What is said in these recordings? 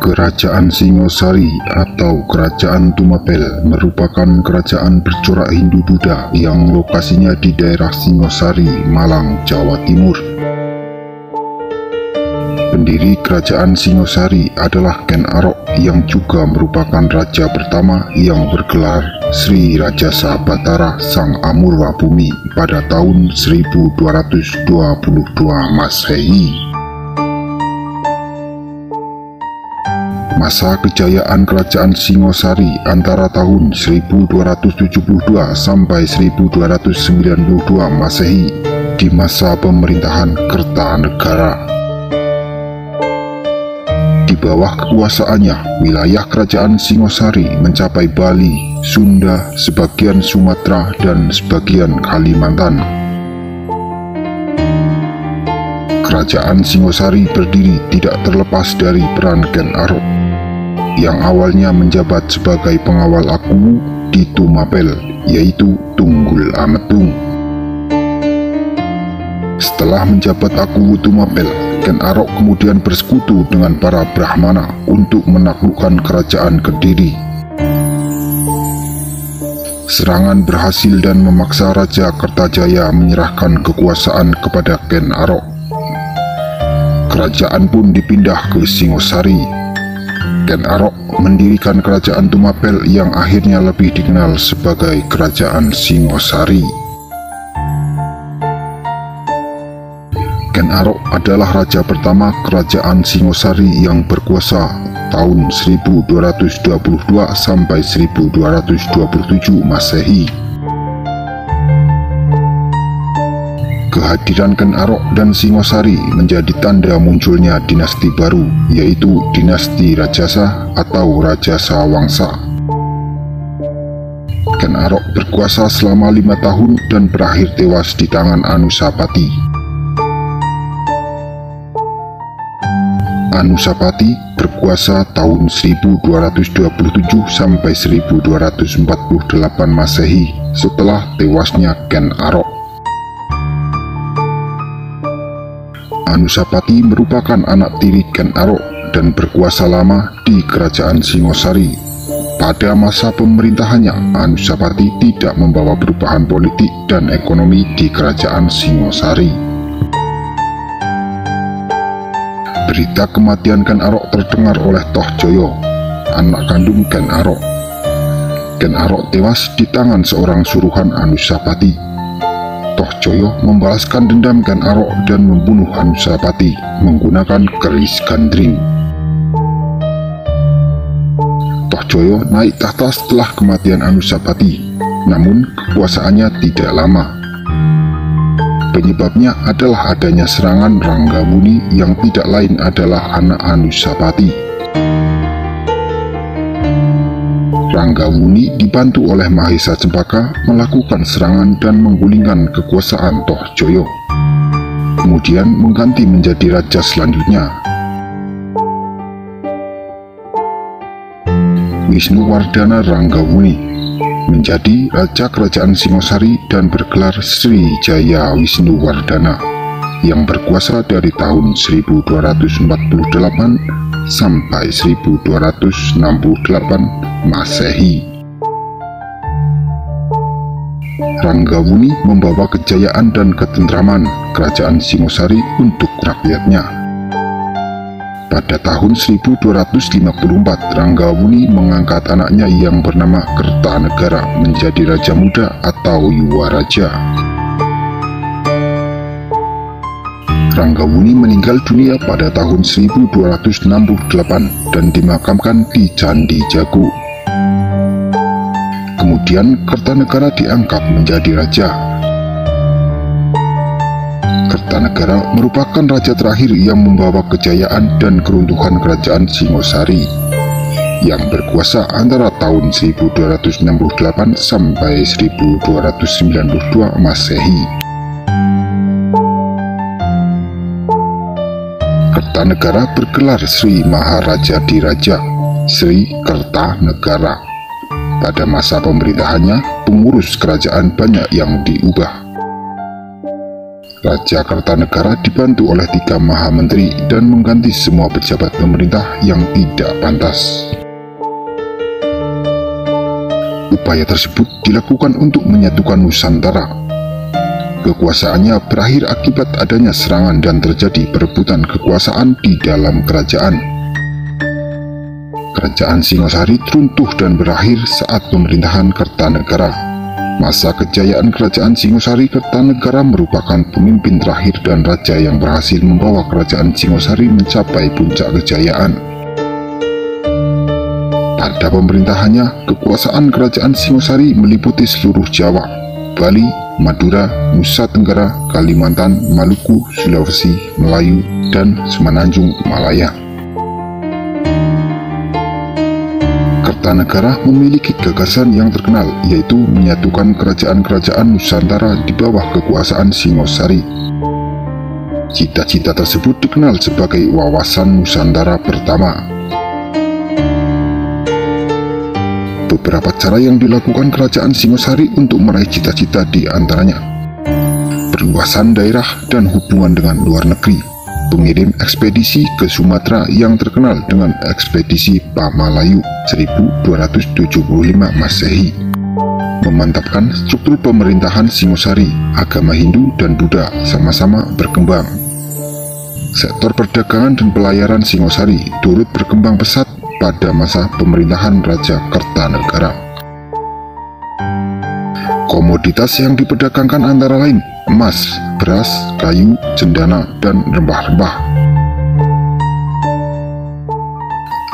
Kerajaan Singosari atau Kerajaan Tumapel merupakan kerajaan bercorak Hindu-Buddha yang lokasinya di daerah Singosari, Malang, Jawa Timur. Pendiri Kerajaan Singosari adalah Ken Arok yang juga merupakan raja pertama yang bergelar Sri Rajasa Batara Sang Amurwa Bumi pada tahun 1222 Masehi. Masa kejayaan Kerajaan Singosari antara tahun 1272 sampai 1292 Masehi di masa pemerintahan Kertanegara. Di bawah kekuasaannya, wilayah Kerajaan Singosari mencapai Bali, Sunda, sebagian Sumatera, dan sebagian Kalimantan. Kerajaan Singosari berdiri tidak terlepas dari peran Ken Arok yang awalnya menjabat sebagai pengawal Akuwu di Tumapel, yaitu Tunggul Ametung. Setelah menjabat Akuwu Tumapel, Ken Arok kemudian bersekutu dengan para Brahmana untuk menaklukkan kerajaan Kediri. Serangan berhasil dan memaksa Raja Kertajaya menyerahkan kekuasaan kepada Ken Arok. Kerajaan pun dipindah ke Singosari. Ken Arok mendirikan Kerajaan Tumapel yang akhirnya lebih dikenal sebagai Kerajaan Singosari. Ken Arok adalah raja pertama Kerajaan Singosari yang berkuasa tahun 1222 sampai 1227 Masehi. Kehadiran Ken Arok dan Singosari menjadi tanda munculnya dinasti baru, yaitu dinasti Rajasa atau Rajasa Wangsa. Ken Arok berkuasa selama 5 tahun dan berakhir tewas di tangan Anusapati. Anusapati berkuasa tahun 1227 sampai 1248 Masehi setelah tewasnya Ken Arok. Anusapati merupakan anak tiri Ken Arok dan berkuasa lama di Kerajaan Singosari. Pada masa pemerintahannya, Anusapati tidak membawa perubahan politik dan ekonomi di Kerajaan Singosari. Berita kematian Ken Arok terdengar oleh Toh Joyo, anak kandung Ken Arok. Ken Arok tewas di tangan seorang suruhan Anusapati. Toh Joyo membalaskan dendam Ken Arok dan membunuh Anusapati menggunakan keris gandring. Toh Joyo naik tahta setelah kematian Anusapati, namun kekuasaannya tidak lama. Penyebabnya adalah adanya serangan Ranggabuni yang tidak lain adalah anak Anusapati. Ranggabuni dibantu oleh Mahesa Cempaka melakukan serangan dan menggulingkan kekuasaan Toh Joyo, kemudian mengganti menjadi raja selanjutnya. Wisnuwardana Ranggabuni menjadi raja Kerajaan Singosari dan bergelar Sri Jaya Wisnuwardana yang berkuasa dari tahun 1248 sampai 1268 Masehi. Ranggabuni membawa kejayaan dan ketentraman Kerajaan Singosari untuk rakyatnya. Pada tahun 1254, Ranggabuni mengangkat anaknya yang bernama Kertanegara menjadi raja muda atau Yuwaraja. Ranggabuni meninggal dunia pada tahun 1268 dan dimakamkan di Candi Jago. Kemudian Kertanegara diangkat menjadi raja. Kertanegara merupakan raja terakhir yang membawa kejayaan dan keruntuhan Kerajaan Singosari yang berkuasa antara tahun 1268 sampai 1292 Masehi. Kertanegara bergelar Sri Maharaja Diraja, Sri Kertanegara. Pada masa pemerintahannya, pengurus kerajaan banyak yang diubah. Raja Kertanegara dibantu oleh 3 Mahamenteri dan mengganti semua pejabat pemerintah yang tidak pantas. Upaya tersebut dilakukan untuk menyatukan Nusantara. Kekuasaannya berakhir akibat adanya serangan dan terjadi perebutan kekuasaan di dalam kerajaan. Kerajaan Singosari runtuh dan berakhir saat pemerintahan Kertanegara. Masa kejayaan Kerajaan Singosari Kertanegara merupakan pemimpin terakhir dan raja yang berhasil membawa Kerajaan Singosari mencapai puncak kejayaan. Pada pemerintahannya, kekuasaan Kerajaan Singosari meliputi seluruh Jawa, Bali, Madura, Nusa Tenggara, Kalimantan, Maluku, Sulawesi, Melayu, dan Semenanjung Malaya. Kertanegara memiliki gagasan yang terkenal, yaitu menyatukan kerajaan-kerajaan Nusantara di bawah kekuasaan Singosari. Cita-cita tersebut dikenal sebagai Wawasan Nusantara Pertama. Beberapa cara yang dilakukan kerajaan Singosari untuk meraih cita-cita di antaranya: perluasan daerah dan hubungan dengan luar negeri, pengirim ekspedisi ke Sumatera yang terkenal dengan ekspedisi Pamalayu 1275 Masehi, memantapkan struktur pemerintahan Singosari, agama Hindu dan Buddha sama-sama berkembang. Sektor perdagangan dan pelayaran Singosari turut berkembang pesat pada masa pemerintahan Raja Kertanegara. Komoditas yang diperdagangkan antara lain emas, beras, kayu, cendana, dan rempah-rempah.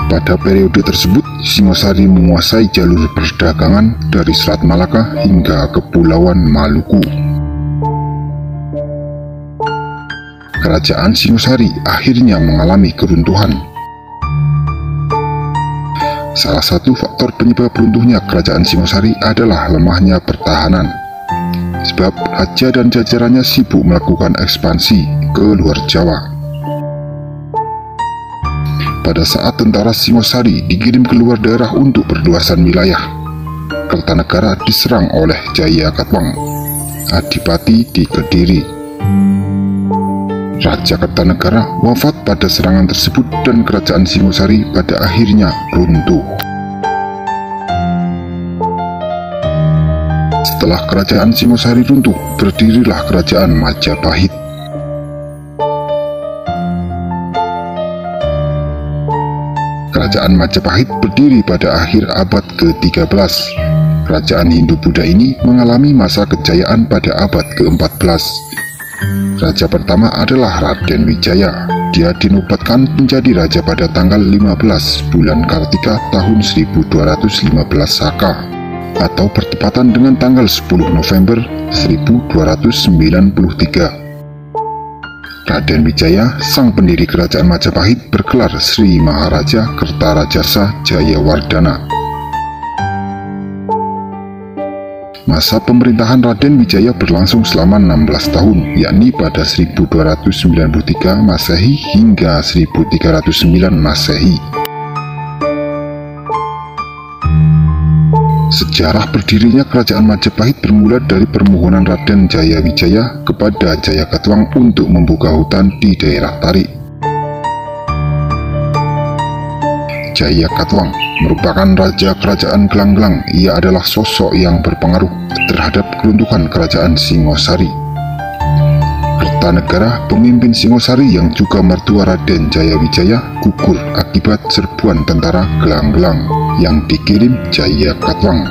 Pada periode tersebut, Singosari menguasai jalur perdagangan dari Selat Malaka hingga Kepulauan Maluku. Kerajaan Singosari akhirnya mengalami keruntuhan. Salah satu faktor penyebab runtuhnya kerajaan Singosari adalah lemahnya pertahanan, sebab raja dan jajarannya sibuk melakukan ekspansi ke luar Jawa. Pada saat tentara Singosari dikirim keluar daerah untuk perluasan wilayah, Kertanegara diserang oleh Jayakatwang, Adipati di Kediri. Raja Kertanegara wafat pada serangan tersebut dan kerajaan Singosari pada akhirnya runtuh. Setelah kerajaan Singosari runtuh, berdirilah kerajaan Majapahit. Kerajaan Majapahit berdiri pada akhir abad ke-13. Kerajaan Hindu-Buddha ini mengalami masa kejayaan pada abad ke-14. Raja pertama adalah Raden Wijaya. Dia dinobatkan menjadi raja pada tanggal 15 bulan Kartika tahun 1215 Saka, atau bertepatan dengan tanggal 10 November 1293. Raden Wijaya, sang pendiri kerajaan Majapahit, bergelar Sri Maharaja Kertarajasa Jayawardhana. Masa pemerintahan Raden Wijaya berlangsung selama 16 tahun, yakni pada 1293 Masehi hingga 1309 Masehi. Sejarah berdirinya kerajaan Majapahit bermula dari permohonan Raden Jayawijaya kepada Jayakatwang untuk membuka hutan di daerah Tarik. Jayakatwang merupakan raja kerajaan Gelang-Gelang. Ia adalah sosok yang berpengaruh terhadap keruntuhan kerajaan Singosari. Kertanegara, pemimpin Singosari yang juga mertua Raden Jayawijaya, gugur akibat serbuan tentara Gelang-Gelang yang dikirim Jayakatwang.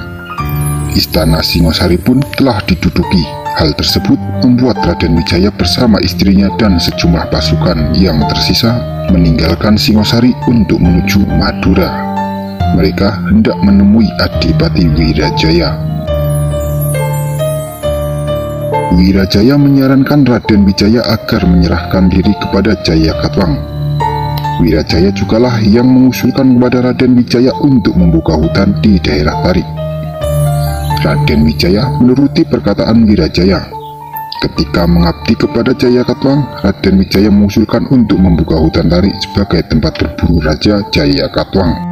Istana Singosari pun telah diduduki. Hal tersebut membuat Raden Wijaya bersama istrinya dan sejumlah pasukan yang tersisa meninggalkan Singosari untuk menuju Madura. Mereka hendak menemui Adipati Wirajaya. Wirajaya menyarankan Raden Wijaya agar menyerahkan diri kepada Jayakatwang. Wirajaya jugalah yang mengusulkan kepada Raden Wijaya untuk membuka hutan di daerah Tarik. Raden Wijaya menuruti perkataan Wirajaya. Ketika mengabdi kepada Jayakatwang, Raden Wijaya mengusulkan untuk membuka hutan Tarik sebagai tempat berburu Raja Jayakatwang.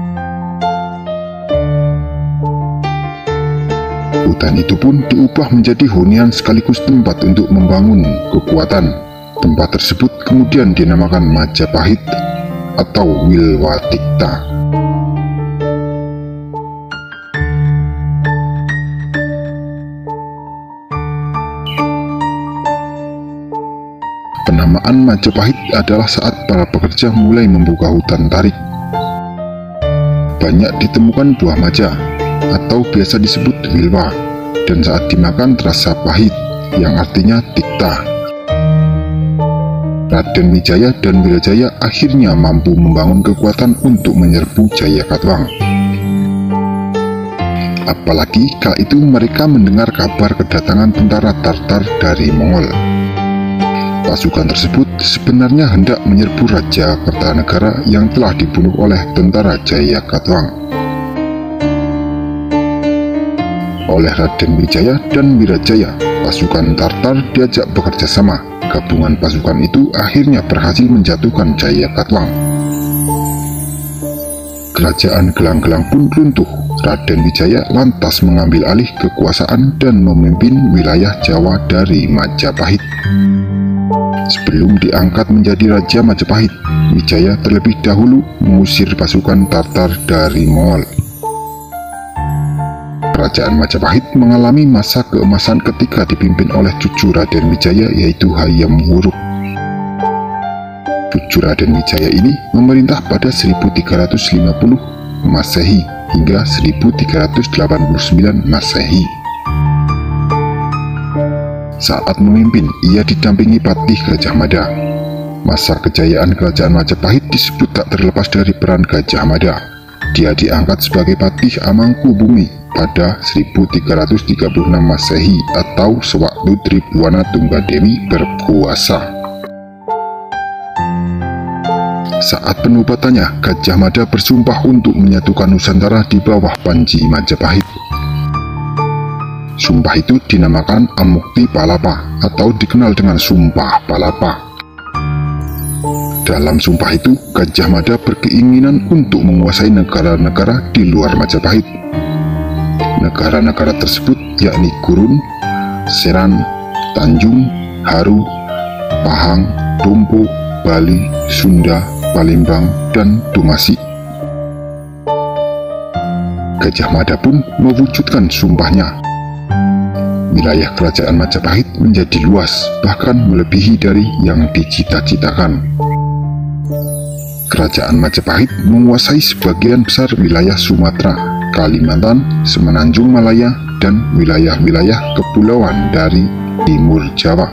Hutan itu pun diubah menjadi hunian sekaligus tempat untuk membangun kekuatan. Tempat tersebut kemudian dinamakan Majapahit atau Wilwatikta. Penamaan Majapahit adalah saat para pekerja mulai membuka hutan tarik. Banyak ditemukan buah maja atau biasa disebut wilwa, dan saat dimakan terasa pahit, yang artinya tikta. Raden Wijaya dan Wirajaya akhirnya mampu membangun kekuatan untuk menyerbu Jayakatwang. Apalagi kala itu mereka mendengar kabar kedatangan tentara Tartar dari Mongol. Pasukan tersebut sebenarnya hendak menyerbu Raja Kertanegara yang telah dibunuh oleh tentara Jayakatwang. Oleh Raden Wijaya dan Wirajaya, pasukan Tartar diajak bekerja sama. Gabungan pasukan itu akhirnya berhasil menjatuhkan Jayakatwang. Kerajaan Gelang-Gelang pun runtuh. Raden Wijaya lantas mengambil alih kekuasaan dan memimpin wilayah Jawa dari Majapahit. Sebelum diangkat menjadi Raja Majapahit, Wijaya terlebih dahulu mengusir pasukan Tartar dari Mongol. Kerajaan Majapahit mengalami masa keemasan ketika dipimpin oleh cucu Raden Wijaya, yaitu Hayam Wuruk. Cucu Raden Wijaya ini memerintah pada 1350 Masehi hingga 1389 Masehi. Saat memimpin, ia didampingi Patih Gajah Mada. Masa kejayaan kerajaan Majapahit disebut tak terlepas dari peran Gajah Mada. Dia diangkat sebagai Patih Amangkubumi pada 1336 Masehi atau sewaktu Tribhuwana Tunggadewi berkuasa. Saat penubatannya, Gajah Mada bersumpah untuk menyatukan Nusantara di bawah Panji Majapahit. Sumpah itu dinamakan Amukti Palapa atau dikenal dengan Sumpah Palapa. Dalam sumpah itu, Gajah Mada berkeinginan untuk menguasai negara-negara di luar Majapahit. Negara-negara tersebut yakni Gurun, Seran, Tanjung, Haru, Pahang, Dompo, Bali, Sunda, Palembang, dan Dumasi. Gajah Mada pun mewujudkan sumpahnya. Wilayah kerajaan Majapahit menjadi luas, bahkan melebihi dari yang dicita-citakan. Kerajaan Majapahit menguasai sebagian besar wilayah Sumatera, Kalimantan, Semenanjung Malaya, dan wilayah-wilayah kepulauan dari timur Jawa.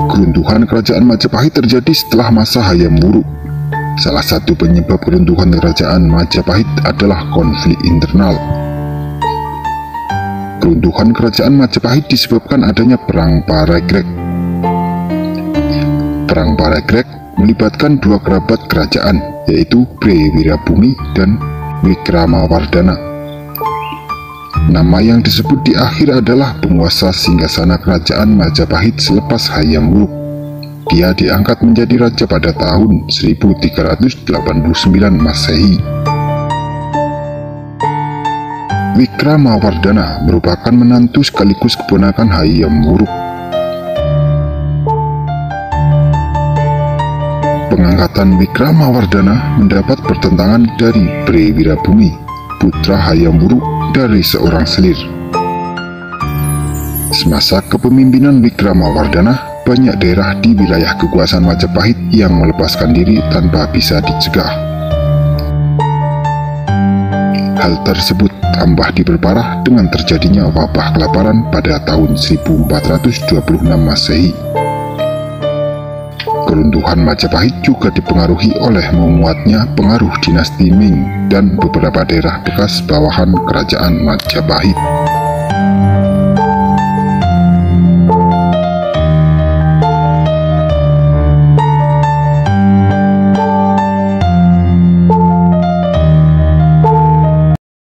Keruntuhan kerajaan Majapahit terjadi setelah masa Hayam Wuruk. Salah satu penyebab keruntuhan kerajaan Majapahit adalah konflik internal. Keruntuhan kerajaan Majapahit disebabkan adanya Perang Paregreg. Perang Paregreg melibatkan dua kerabat kerajaan, yaitu Bre Wirabumi dan Wikramawardhana. Nama yang disebut di akhir adalah penguasa singgasana kerajaan Majapahit selepas Hayam Wuruk. Dia diangkat menjadi raja pada tahun 1389 Masehi. Wikramawardhana merupakan menantu sekaligus keponakan Hayam Wuruk. Pengangkatan Wikramawardhana mendapat pertentangan dari Bre Wirabumi, putra Hayam Wuruk dari seorang selir. Semasa kepemimpinan Wikramawardhana, banyak daerah di wilayah kekuasaan Majapahit yang melepaskan diri tanpa bisa dicegah. Hal tersebut tambah diperparah dengan terjadinya wabah kelaparan pada tahun 1426 Masehi. Keruntuhan Majapahit juga dipengaruhi oleh menguatnya pengaruh dinasti Ming dan beberapa daerah bekas bawahan kerajaan Majapahit.